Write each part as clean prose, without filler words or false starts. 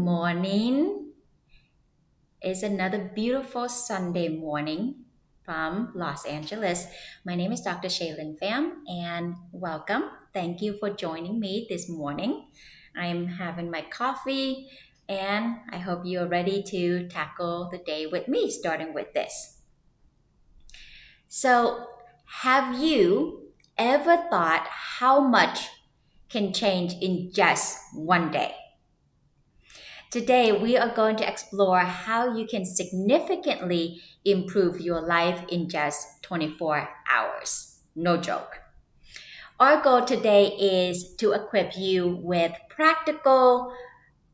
morning. It's another beautiful Sunday morning from Los Angeles. My name is Dr. Shaylin Pham and welcome. Thank you for joining me this morning. I'm having my coffee and I hope you're ready to tackle the day with me, starting with this. So, have you ever thought how much can change in just one day? Today, we are going to explore how you can significantly improve your life in just 24 hours. No joke. Our goal today is to equip you with practical,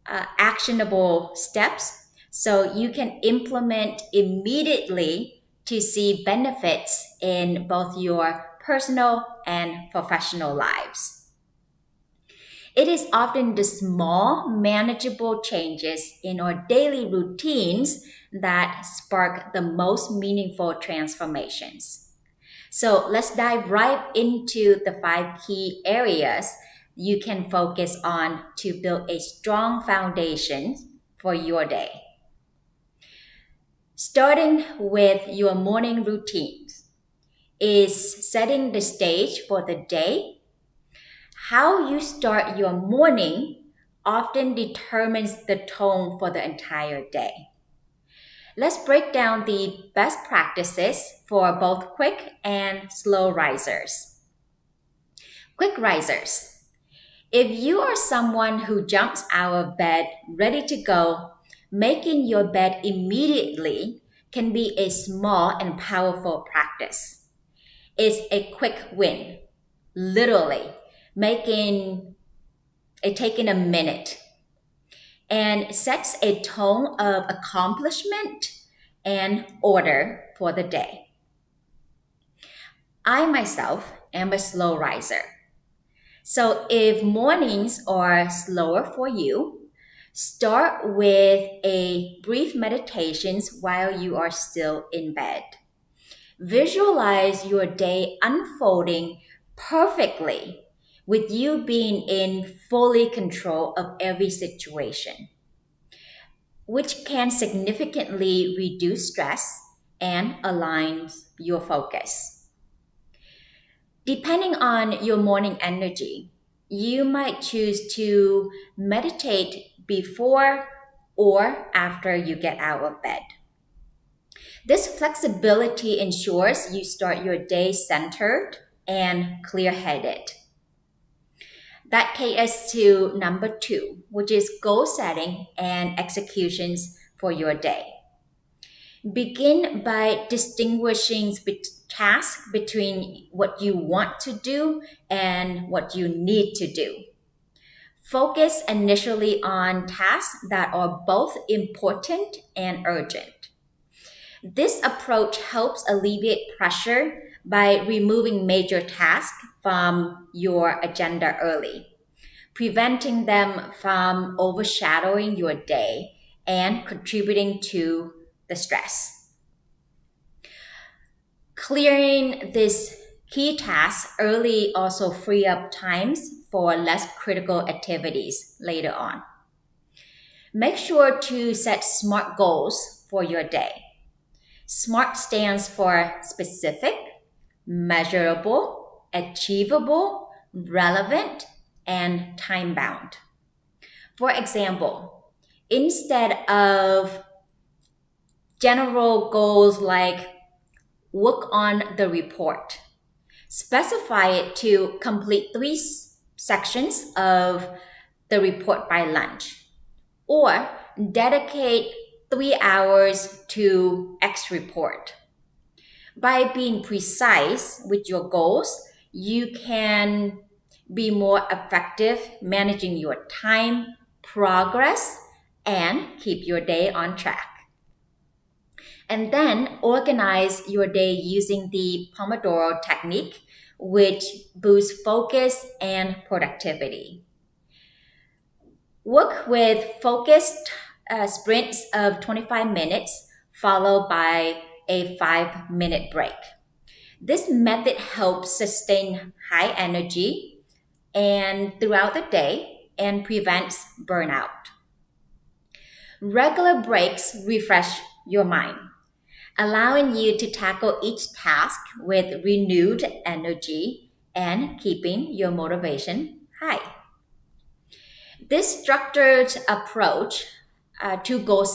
actionable steps so you can implement immediately to see benefits in both your personal and professional lives. It is often the small, manageable changes in our daily routines that spark the most meaningful transformations. So let's dive right into the 5 key areas you can focus on to build a strong foundation for your day. Starting with your morning routines is setting the stage for the day. How you start your morning often determines the tone for the entire day. Let's break down the best practices for both quick and slow risers. Quick risers. If you are someone who jumps out of bed ready to go, making your bed immediately can be a small and powerful practice. It's a quick win, literally taking a minute and sets a tone of accomplishment and order for the day. I myself am a slow riser. So if mornings are slower for you, start with a brief meditations while you are still in bed. Visualize your day unfolding perfectly with you being in fully control of every situation, which can significantly reduce stress and align your focus. Depending on your morning energy, you might choose to meditate before or after you get out of bed. This flexibility ensures you start your day centered and clear-headed. That takes us to number 2, which is goal setting and executions for your day. Begin by distinguishing tasks between what you want to do and what you need to do. Focus initially on tasks that are both important and urgent. This approach helps alleviate pressure by removing major tasks from your agenda early, preventing them from overshadowing your day and contributing to the stress. Clearing these key tasks early also free up times for less critical activities later on. Make sure to set SMART goals for your day. SMART stands for specific, measurable, achievable, relevant, and time-bound. For example, instead of general goals like work on the report, specify it to complete 3 sections of the report by lunch, or dedicate 3 hours to X report. By being precise with your goals, you can be more effective managing your time, progress, and keep your day on track. And then organize your day using the Pomodoro technique, which boosts focus and productivity. Work with focused sprints of 25 minutes, followed by a 5-minute break. This method helps sustain high energy and throughout the day and prevents burnout. Regular breaks refresh your mind, allowing you to tackle each task with renewed energy and keeping your motivation high. This structured approach to goal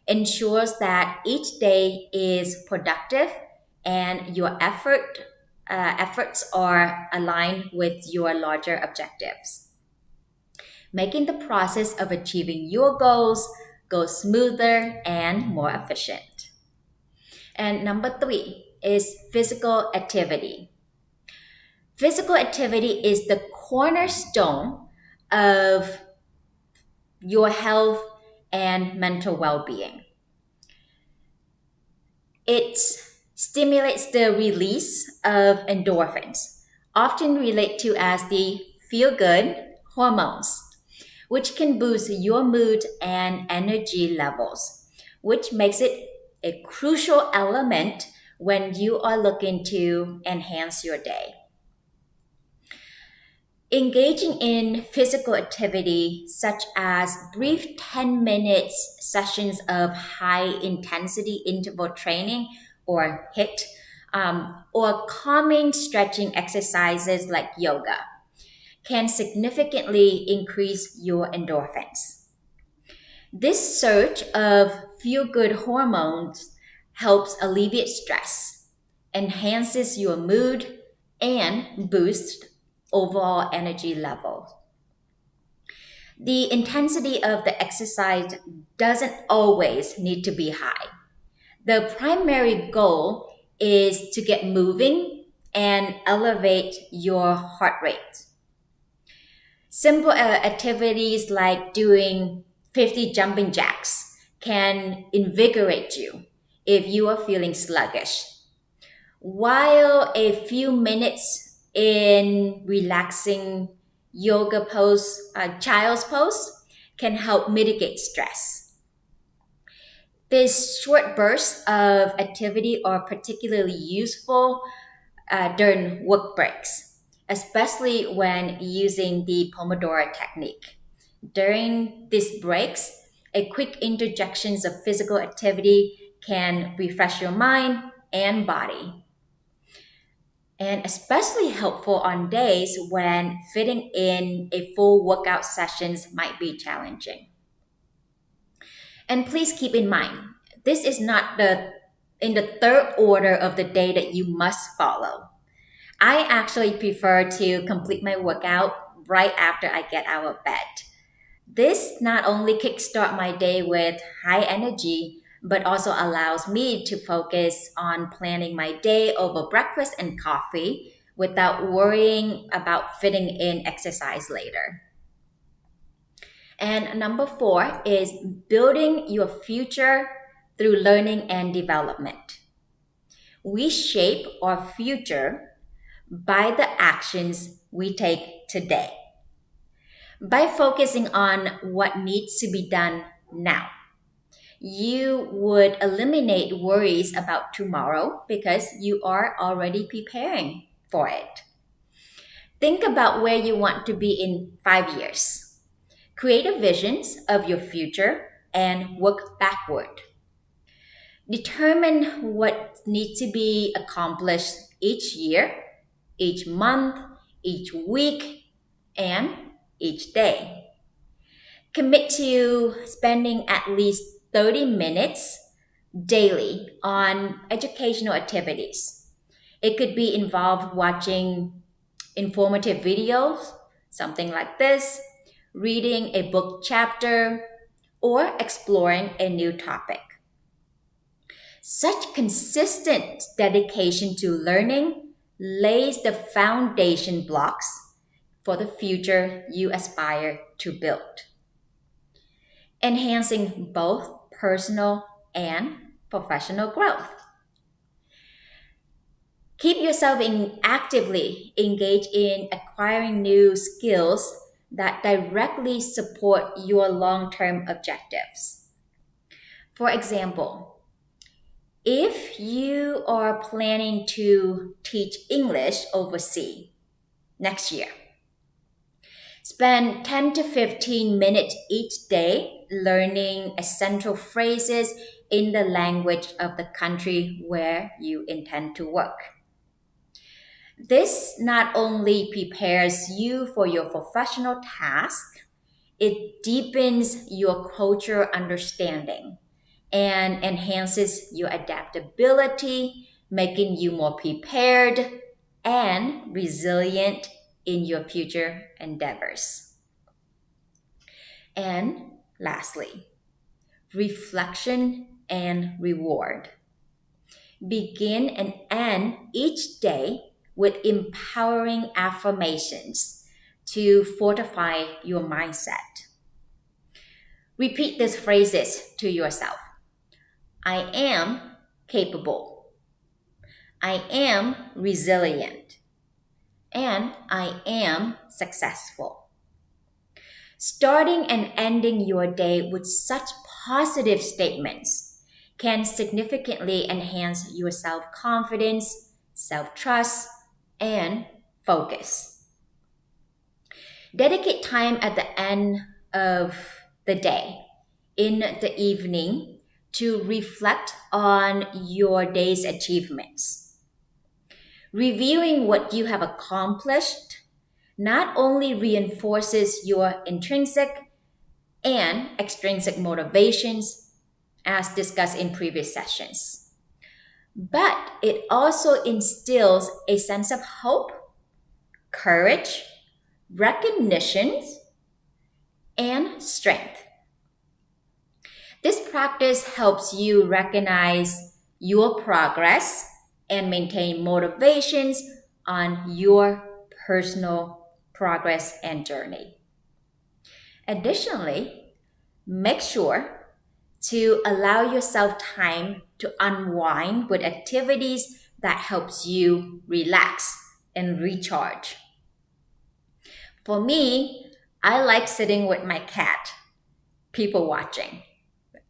ensures that each day is productive and your efforts are aligned with your larger objectives, making the process of achieving your goals go smoother and more efficient. And number three is physical activity. Physical activity is the cornerstone of your health and mental well being. It stimulates the release of endorphins, often related to as the feel good hormones, which can boost your mood and energy levels, which makes it a crucial element when you are looking to enhance your day. Engaging in physical activity, such as brief 10 minutes sessions of high intensity interval training or HIIT, or calming stretching exercises like yoga, can significantly increase your endorphins. This surge of feel good hormones helps alleviate stress, enhances your mood, and boosts overall energy levels. The intensity of the exercise doesn't always need to be high. The primary goal is to get moving and elevate your heart rate. Simple activities like doing 50 jumping jacks can invigorate you if you are feeling sluggish, while a few minutes in relaxing yoga pose, child's pose, can help mitigate stress. These short bursts of activity are particularly useful during work breaks, especially when using the Pomodoro technique. During these breaks, a quick interjections of physical activity can refresh your mind and body, and especially helpful on days when fitting in a full workout sessions might be challenging. And please keep in mind, this is not the in the third order of the day that you must follow. I actually prefer to complete my workout right after I get out of bed. This not only kickstart my day with high energy, but also allows me to focus on planning my day over breakfast and coffee without worrying about fitting in exercise later. And number four is building your future through learning and development. We shape our future by the actions we take today. By focusing on what needs to be done now, you would eliminate worries about tomorrow because you are already preparing for it. Think about where you want to be in 5 years. Create a visions of your future and work backward. Determine what needs to be accomplished each year, each month, each week, and each day. Commit to spending at least 30 minutes daily on educational activities. It could be involved watching informative videos, something like this, reading a book chapter, or exploring a new topic. Such consistent dedication to learning lays the foundation blocks for the future you aspire to build, enhancing both personal and professional growth. Keep yourself actively engaged in acquiring new skills that directly support your long term objectives. For example, if you are planning to teach English overseas next year, Spend 10 to 15 minutes each day learning essential phrases in the language of the country where you intend to work. This not only prepares you for your professional task, it deepens your culture understanding and enhances your adaptability, making you more prepared and resilient in your future endeavors. And lastly, reflection and reward. Begin and end each day with empowering affirmations to fortify your mindset. Repeat these phrases to yourself. I am capable. I am resilient. And I am successful. Starting and ending your day with such positive statements can significantly enhance your self confidence, self trust, and focus. Dedicate time at the end of the day, in the evening, to reflect on your day's achievements. Reviewing what you have accomplished not only reinforces your intrinsic and extrinsic motivations, as discussed in previous sessions, but it also instills a sense of hope, courage, recognition, and strength. This practice helps you recognize your progress and maintain motivations on your personal progress and journey. Additionally, make sure to allow yourself time to unwind with activities that helps you relax and recharge. For me, I like sitting with my cat, people watching,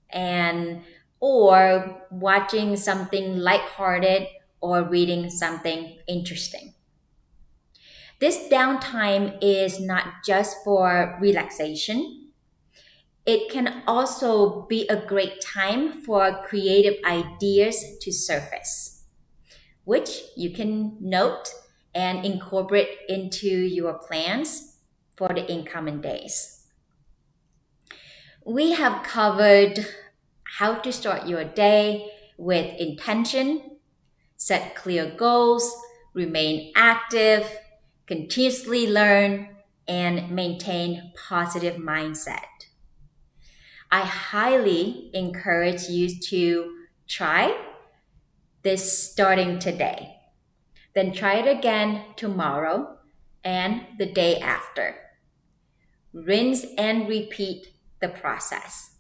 and or watching something lighthearted or reading something interesting. This downtime is not just for relaxation. It can also be a great time for creative ideas to surface, which you can note and incorporate into your plans for the incoming days. We have covered how to start your day with intention, set clear goals, remain active, continuously learn, and maintain positive mindset. I highly encourage you to try this starting today. Then try it again tomorrow and the day after. Rinse and repeat the process.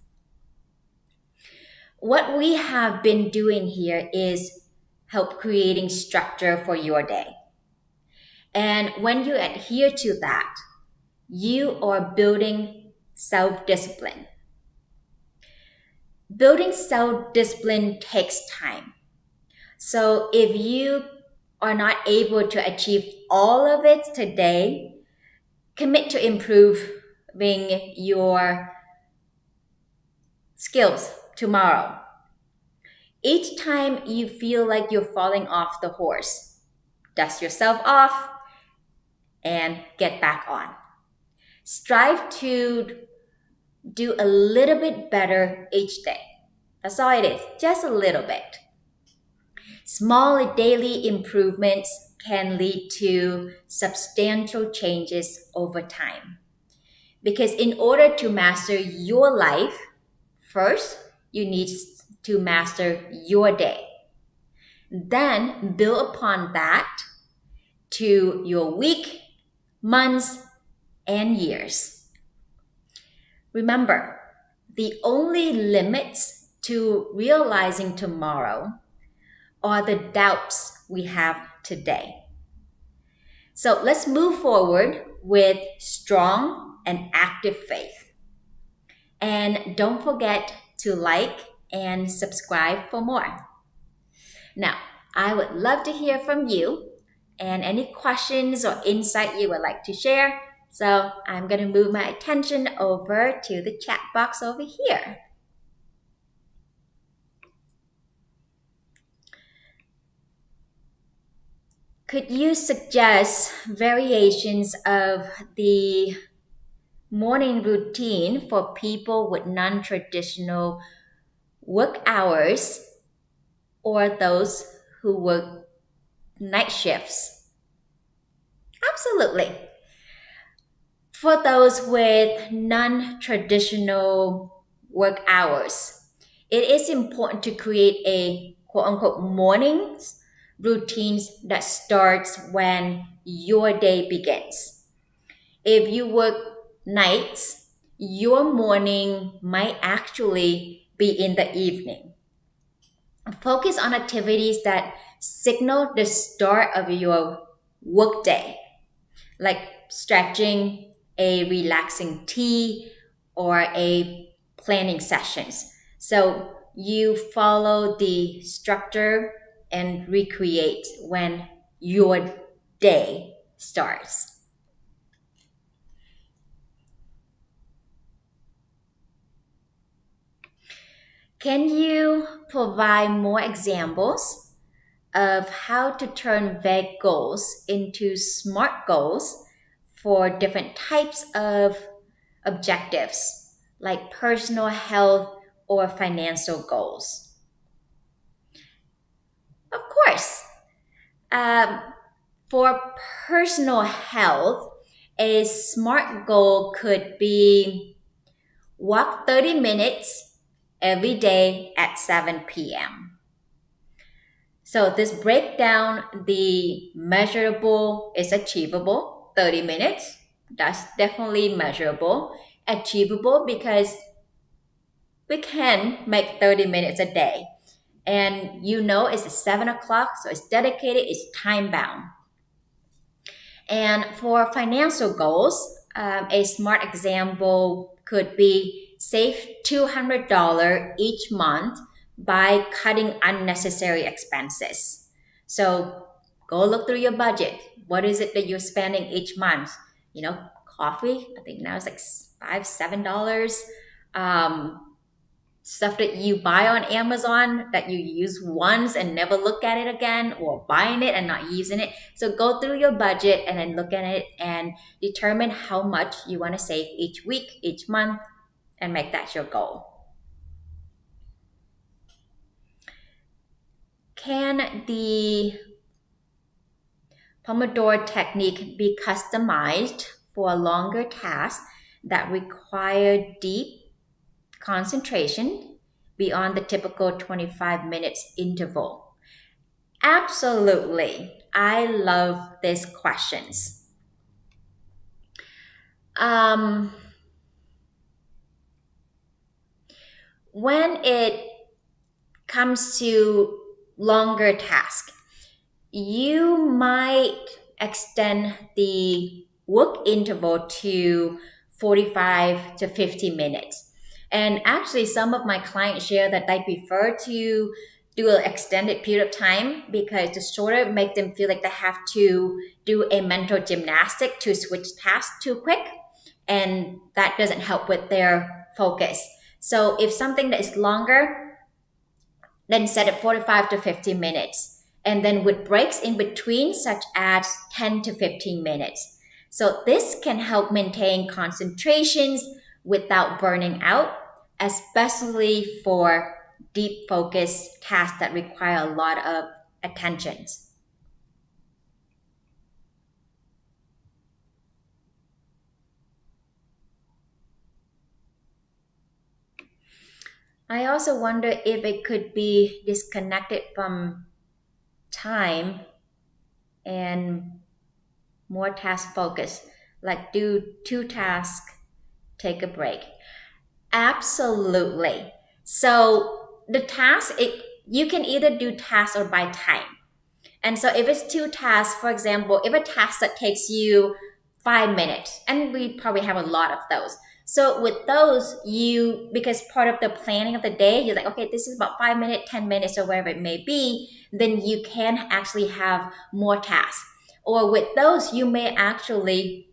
What we have been doing here is help creating structure for your day. And when you adhere to that, you are building self-discipline. Building self-discipline takes time. So if you are not able to achieve all of it today, commit to improving your skills tomorrow. Each time you feel like you're falling off the horse, dust yourself off and get back on. Strive to do a little bit better each day. That's all it is, just a little bit. Small daily improvements can lead to substantial changes over time. Because in order to master your life, first, you need to master your day. Then build upon that to your week, months, and years. Remember, the only limits to realizing tomorrow are the doubts we have today. So let's move forward with strong and active faith. And don't forget to like and subscribe for more. Now, I would love to hear from you and any questions or insight you would like to share, So I'm going to move my attention over to the chat box over here. Could you suggest variations of the morning routine for people with non-traditional work hours or those who work night shifts? Absolutely. For those with non-traditional work hours, it is important to create a quote unquote morning routines that starts when your day begins. If you work nights, your morning might actually be in the evening. Focus on activities that signal the start of your workday, like stretching, a relaxing tea, or a planning sessions. So you follow the structure and recreate when your day starts. Can you provide more examples of how to turn vague goals into smart goals for different types of objectives, like personal health or financial goals? Of course, um, for personal health, a smart goal could be walk 30 minutes every day at 7 p.m. So this breakdown, the measurable is achievable, 30 minutes. That's definitely measurable. Achievable because we can make 30 minutes a day. And you know it's 7 o'clock, so it's dedicated, it's time bound. And for financial goals, a smart example could be save $200 each month by cutting unnecessary expenses. So go look through your budget. What is it that you're spending each month? Coffee, I think now it's like $5, $7. Stuff that you buy on Amazon that you use once and never look at it again, or buying it and not using it. So go through your budget and then look at it and determine how much you want to save each week, each month, and make that your goal. Can the Pomodoro technique be customized for longer tasks that require deep concentration beyond the typical 25 minutes interval? Absolutely. I love these questions. Um, when it comes to longer tasks, you might extend the work interval to 45 to 50 minutes. And actually, some of my clients share that they prefer to do an extended period of time because the shorter make them feel like they have to do a mental gymnastic to switch tasks too quick. And that doesn't help with their focus. So if something that is longer, then set it 45 to 50 minutes. And then with breaks in between, such as 10 to 15 minutes. So this can help maintain concentrations without burning out, especially for deep focus tasks that require a lot of attention. I also wonder if it could be disconnected from time and more task focus, like do two tasks, take a break. Absolutely. So the task, you can either do tasks or by time. And so if it's two tasks, for example, if a task that takes you 5 minutes, and we probably have a lot of those. So with those, because part of the planning of the day, you're like, okay, this is about 5 minutes, 10 minutes, or whatever it may be, then you can actually have more tasks. Or with those, you may actually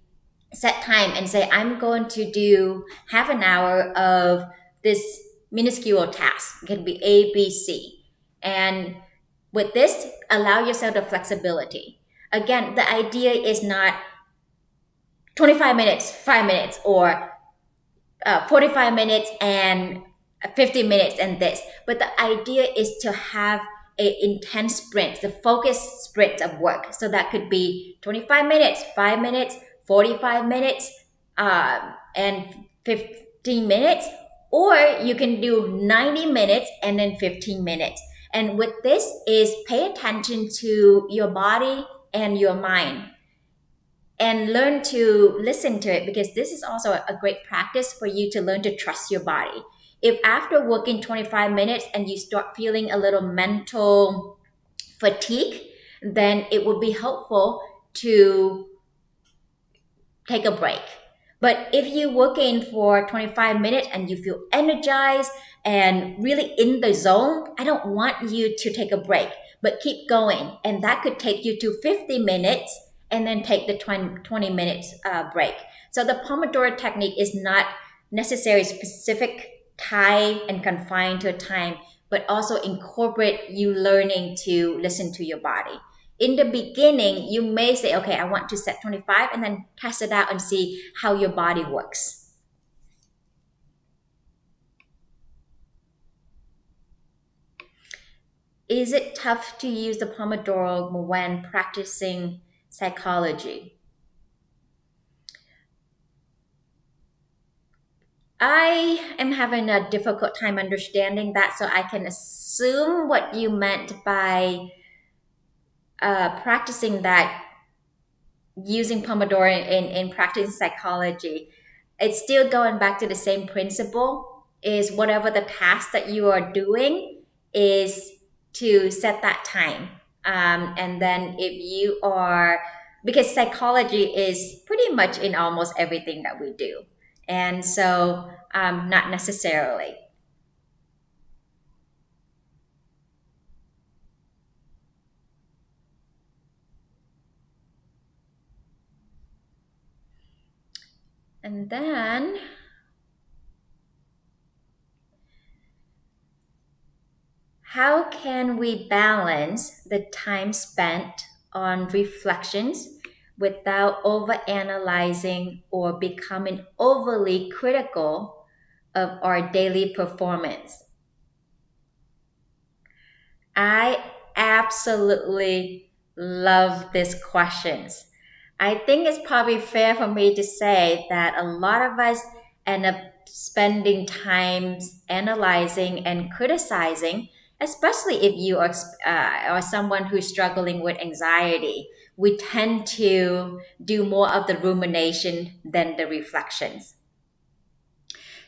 set time and say, I'm going to do half an hour of this minuscule task. It can be A, B, C. And with this, allow yourself the flexibility. Again, the idea is not 25 minutes, 5 minutes, or 45 minutes and 50 minutes and this. But the idea is to have a intense sprint, the focused sprint of work. So that could be 25 minutes, 5 minutes, 45 minutes, and 15 minutes. Or you can do 90 minutes and then 15 minutes. And with this is pay attention to your body and your mind and learn to listen to it, because this is also a great practice for you to learn to trust your body. If after working 25 minutes and you start feeling a little mental fatigue, then it would be helpful to take a break. But if you're working for 25 minutes and you feel energized and really in the zone, I don't want you to take a break, but keep going. And that could take you to 50 minutes and then take the 20 minutes break. So the Pomodoro technique is not necessarily specific, tied and confined to a time, but also incorporate you learning to listen to your body. In the beginning, you may say, okay, I want to set 25 and then test it out and see how your body works. Is it tough to use the Pomodoro when practicing psychology? I am having a difficult time understanding that, so I can assume what you meant by practicing that, using Pomodoro in practicing psychology. It's still going back to the same principle, is whatever the task that you are doing is to set that time. And then if you are, because psychology is pretty much in almost everything that we do. And so not necessarily. And then how can we balance the time spent on reflections without overanalyzing or becoming overly critical of our daily performance? I absolutely love these questions. I think it's probably fair for me to say that a lot of us end up spending time analyzing and criticizing, especially if you are someone who's struggling with anxiety. We tend to do more of the rumination than the reflections.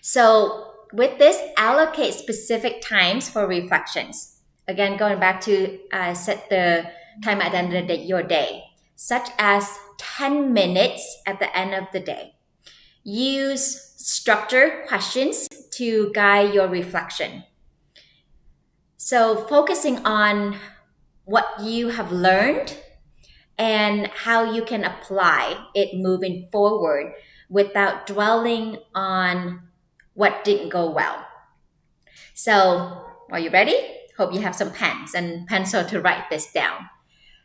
So, with this, allocate specific times for reflections. Again, going back to set the time at the end of your day, such as 10 minutes at the end of the day. Use structured questions to guide your reflection. So, focusing on what you have learned and how you can apply it moving forward without dwelling on what didn't go well. So, are you ready? Hope you have some pens and pencil to write this down.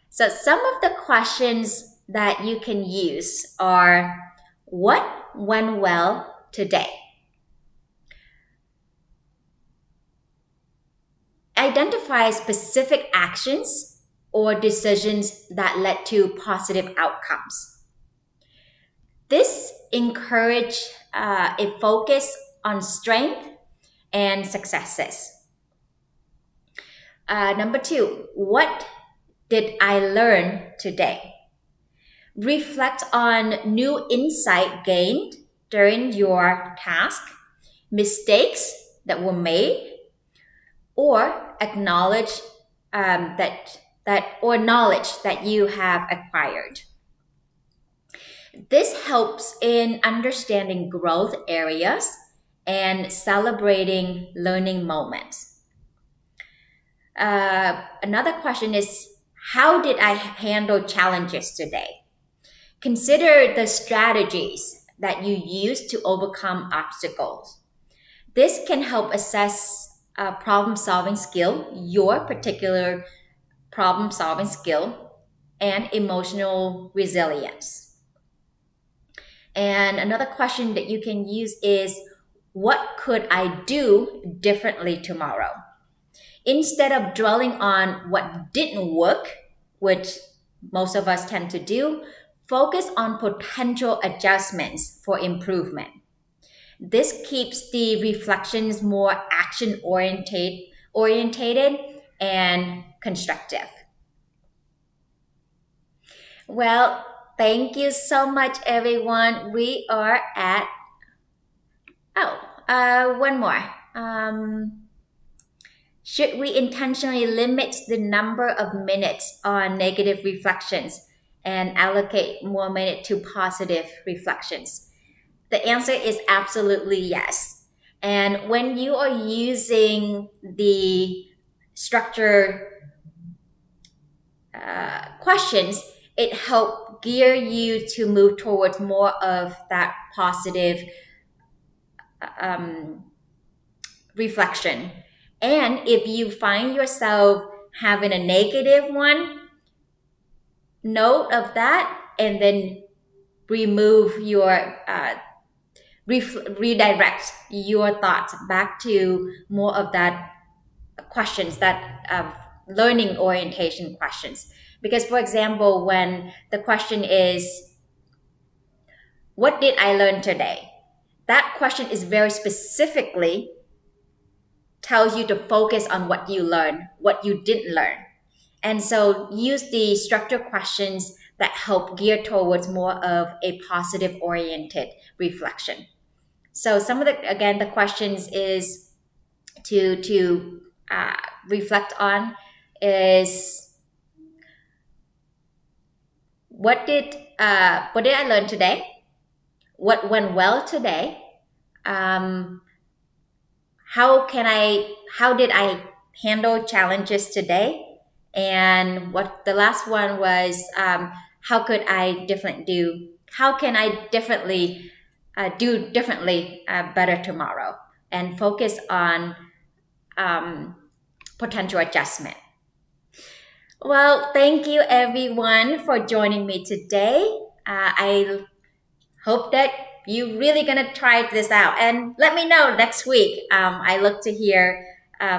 So, some of the questions that you can use are: what went well today? Identify specific actions or decisions that led to positive outcomes. This encourage a focus on strength and successes. Number 2, what did I learn today? Reflect on new insight gained during your task, mistakes that were made, or acknowledge or knowledge that you have acquired. This helps in understanding growth areas and celebrating learning moments. Another question is, how did I handle challenges today? Consider the strategies that you use to overcome obstacles. This can help assess problem solving skill, your particular problem solving skill, and emotional resilience. And another question that you can use is, what could I do differently tomorrow? Instead of dwelling on what didn't work, which most of us tend to do, focus on potential adjustments for improvement. This keeps the reflections more action orientated and constructive. Well, thank you so much, everyone. We are at, one more. Should we intentionally limit the number of minutes on negative reflections and allocate more minutes to positive reflections? The answer is absolutely yes. And when you are using the structure questions, it helps gear you to move towards more of that positive reflection. And if you find yourself having a negative one, note of that and then remove your redirect your thoughts back to more of that questions, that learning orientation questions. Because, for example, when the question is, what did I learn today? That question is very specifically tells you to focus on what you learned, what you didn't learn. And so use the structured questions that help gear towards more of a positive oriented reflection. So some of the questions is to reflect on is, what did I learn today? What went well today? How did I handle challenges today? And what the last one was, how can I differently do differently better tomorrow, and focus on potential adjustment. Well, thank you everyone for joining me today. I hope that you're really gonna try this out and let me know next week. I look to hear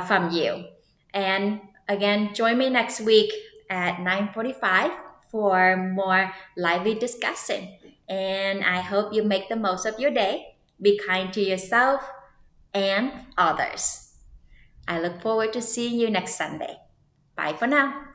from you. And again, join me next week at 9:45 for more lively discussion. And I hope you make the most of your day. Be kind to yourself and others. I look forward to seeing you next Sunday. Bye for now.